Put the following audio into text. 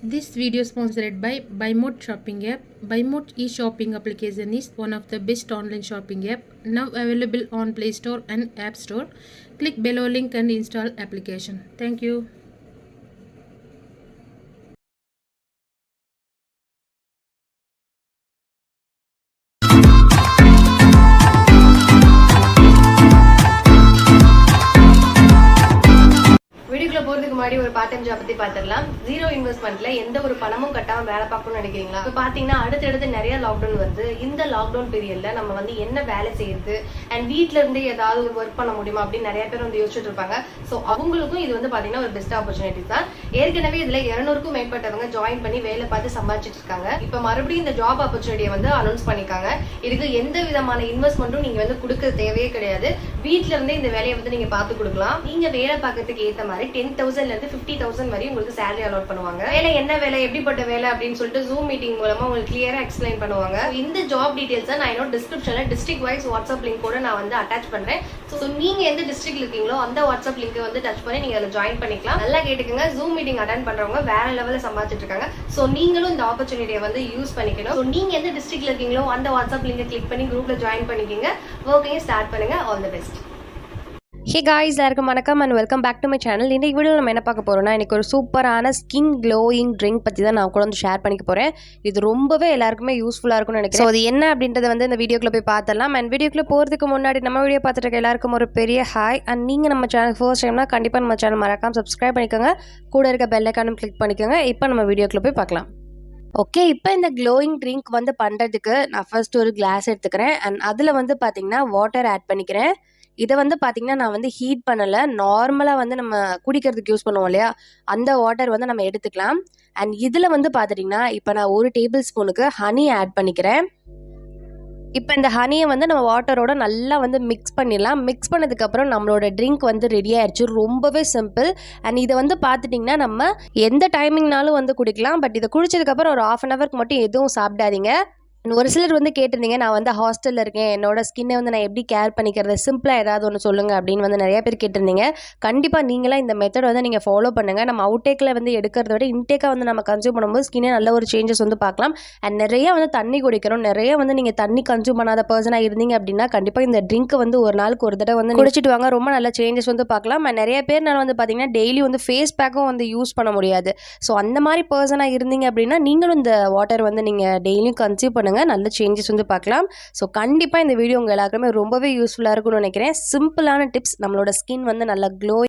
This video is sponsored by BuyMode shopping app. BuyMode e-shopping application is one of the best online shopping app now available on Play Store and App Store. Click below link and install application. Thank you. வீடியோக்குள்ள போறதுக்கு முன்னாடி ஒரு part time job பத்தி பாத்திரலாம். Zero இன்வெஸ்ட்மெண்ட்ல எந்த ஒரு பணமும் கட்டாம வேலை பார்க்கணும்னு நினைக்கிறீங்களா? இப்ப பாத்தீங்கன்னா அடுத்தடுத்து நிறைய லாக்டவுன் வருது. இந்த லாக்டவுன் பீரியட்ல நம்ம வந்து என்ன வேலை செய்யறது அண்ட் வீட்ல இருந்து ஏதாவது ஒரு ஒர்க் பண்ண முடியுமா அப்படின்னு நிறைய பேர் வந்து யோசிச்சுட்டு இருப்பாங்க. சோ அவங்களுக்கும் இது வந்து பாத்தீங்கன்னா ஒரு பெஸ்ட் ஆப்பர்ச்சுனிட்டி தான். ஏற்கனவே இதுல 200க்கும் மேற்பட்டவங்க ஜாயின் பண்ணி வேலை பார்த்து சம்பாதிச்சிட்டு இருக்காங்க. இப்ப மறுபடியும் இந்த ஜாப் ஆப்பர்ச்சுனிட்டியை வந்து அனௌன்ஸ் பண்ணிருக்காங்க. இதுக்கு எந்த விதமான இன்வெஸ்ட்மெண்ட்டும் நீங்க வந்து கொடுக்க தேவையே கிடையாது. வீட்ல இருந்தே இந்த வேலையை வந்து நீங்க பார்த்து கொடுக்கலாம். நீங்க வேலை பார்க்கறதுக்கு ஏத்த மாதிரி 10,000 ல இருந்து 50,000 வரை உங்களுக்கு salary allot பண்ணுவாங்க. வேலை என்ன வேலை எப்படிப்பட்ட வேலை அப்படின்னு சொல்லிட்டு Zoom மீட்டிங் மூலமா உங்களுக்கு கிளியரா எக்ஸ்பிளைன் பண்ணுவாங்க. இந்த ஜாப் டீடைல்ஸ் நான் என்னோட டிஸ்கிரிப்ஷன்ல டிஸ்ட்ரிக்ட் வைஸ் வாட்ஸ்அப் லிங்க் கூட நான் வந்து அட்டாச் பண்றேன். சோ நீங்க எந்த டிஸ்ட்ரிக்ட்ல இருக்கீங்களோ அந்த வாட்ஸ்அப் லிங்க் வந்து டச் பண்ணி நீங்க அதுல ஜாயின் பண்ணிக்கலாம். நல்லா கேட்டுக்கங்க. Zoom மீட்டிங் அட்டெண்ட் பண்றவங்க வேற லெவல்ல சம்பாதிச்சிட்டு இருக்காங்க. சோ நீங்களும் இந்த ஆப்பர்ச்சுனிட்டியை வந்து யூஸ் பண்ணிக்கணும். சோ நீங்க எந்த டிஸ்ட்ரிக்ட்ல இருக்கீங்களோ அந்த வாட்ஸ்அப் லிங்கை கிளிக் பண்ணி குரூப்ல ஜாயின் பண்ணிக்கங்க. வர்க்கிங் ஸ்டார்ட் பண்ணுங்க. All the best. Hey guys, எல்லாருக்கும் வணக்கம் and welcome back to my channel. இந்த வீடியோ நம்ம என்ன பார்க்க போகிறோம்னா, எனக்கு ஒரு சூப்பரான ஸ்கின் க்ளோயிங் ட்ரிங்க் பற்றி தான் நான் கூட வந்து ஷேர் பண்ணிக்க போகிறேன். இது ரொம்பவே எல்லாருக்குமே யூஸ்ஃபுல்லாக இருக்கும்னு நினைக்கிறேன். ஸோ அது என்ன அப்படின்றத வந்து இந்த வீடியோக்குள்ளே போய் பார்த்துடலாம். அண்ட் வீடியோக்குள்ளே போகிறதுக்கு முன்னாடி நம்ம வீடியோ பார்த்துட்டு இருக்க எல்லாருக்கும் ஒரு பெரிய ஹாய். அண்ட் நீங்கள் நம்ம சேனல் ஃபர்ஸ்ட் டைம்னா கண்டிப்பாக நம்ம சேனல் மறக்காம சப்ஸ்கிரைப் பண்ணிக்கோங்க. கூட இருக்க பெல் ஐக்கானும் கிளிக் பண்ணிக்கோங்க. இப்போ நம்ம வீடியோக்குள்ளே போய் பார்க்கலாம். ஓகே, இப்போ இந்த க்ளோயிங் ட்ரிங்க் வந்து பண்ணுறதுக்கு நான் ஃபர்ஸ்ட் ஒரு கிளாஸ் எடுத்துக்கிறேன். அண்ட் அதில் வந்து பார்த்திங்கன்னா வாட்டர் ஆட் பண்ணிக்கிறேன். இதை வந்து பார்த்திங்கன்னா நான் வந்து ஹீட் பண்ணலை, நார்மலாக வந்து நம்ம குடிக்கிறதுக்கு யூஸ் பண்ணுவோம் இல்லையா, அந்த வாட்டர் வந்து நம்ம எடுத்துக்கலாம். அண்ட் இதில் வந்து பார்த்துட்டிங்கன்னா இப்போ நான் 1 டேபிள் ஸ்பூனுக்கு ஹனி ஆட் பண்ணிக்கிறேன். இப்போ இந்த ஹனியை வந்து நம்ம வாட்டரோட நல்லா வந்து மிக்ஸ் பண்ணிடலாம். மிக்ஸ் பண்ணதுக்கப்புறம் நம்மளோட ட்ரிங்க் வந்து ரெடி ஆயிடுச்சு. ரொம்பவே சிம்பிள். அண்ட் இதை வந்து பார்த்துட்டிங்கன்னா நம்ம எந்த டைமிங்னாலும் வந்து குடிக்கலாம். பட் இதை குடிச்சதுக்கப்புறம் ஒரு 1/2 hour மட்டும் எதுவும் சாப்பிடாதீங்க. ஒரு சிலர் வந்து கேட்டிருந்தீங்க, நான் வந்து ஹாஸ்டலில் இருக்கேன், என்னோட ஸ்கின்னை வந்து நான் எப்படி கேர் பண்ணிக்கிறது, சிம்பிளாக ஏதாவது ஒன்று சொல்லுங்கள் அப்படின்னு வந்து நிறைய பேர் கேட்டிருந்தீங்க. கண்டிப்பாக நீங்களாம் இந்த மெத்தட் வந்து நீங்கள் ஃபாலோ பண்ணுங்கள். நம்ம அவுட்டேக்கில் வந்து எடுக்கிறத விட இன்டேக்காக வந்து நம்ம கன்சியூம் பண்ணும்போது ஸ்கின்னே நல்ல ஒரு சேஞ்சஸ் வந்து பார்க்கலாம். அண்ட் நிறைய வந்து தண்ணி குடிக்கணும். நிறைய வந்து நீங்கள் தண்ணி கன்சியூம் பண்ணாத பர்சனாக இருந்தீங்க அப்படின்னா கண்டிப்பாக இந்த ட்ரிங்க் வந்து ஒரு நாளுக்கு ஒரு தடவை வந்து குடிச்சிட்டு வாங்க. ரொம்ப நல்ல சேஞ்சஸ் வந்து பார்க்கலாம். அண்ட் நிறைய பேர்னால வந்து பார்த்தீங்கன்னா டெய்லி வந்து ஃபேஸ் பேக்கும் வந்து யூஸ் பண்ண முடியாது. ஸோ அந்த மாதிரி பர்சனாக இருந்தீங்க அப்படின்னா நீங்களும் இந்த வாட்டர் வந்து நீங்கள் டெய்லியும் கன்சியூம் பண்ணுங்கள். நல்ல சேஞ்சஸ் வந்து பார்க்கலாம். ஸோ கண்டிப்பாக இந்த வீடியோ உங்கள் எல்லாருக்குமே ரொம்பவே யூஸ்ஃபுல்லாக இருக்கும்னு நினைக்கிறேன். சிம்பிளான டிப்ஸ், நம்மளோட ஸ்கின் வந்து நல்லா க்ளோ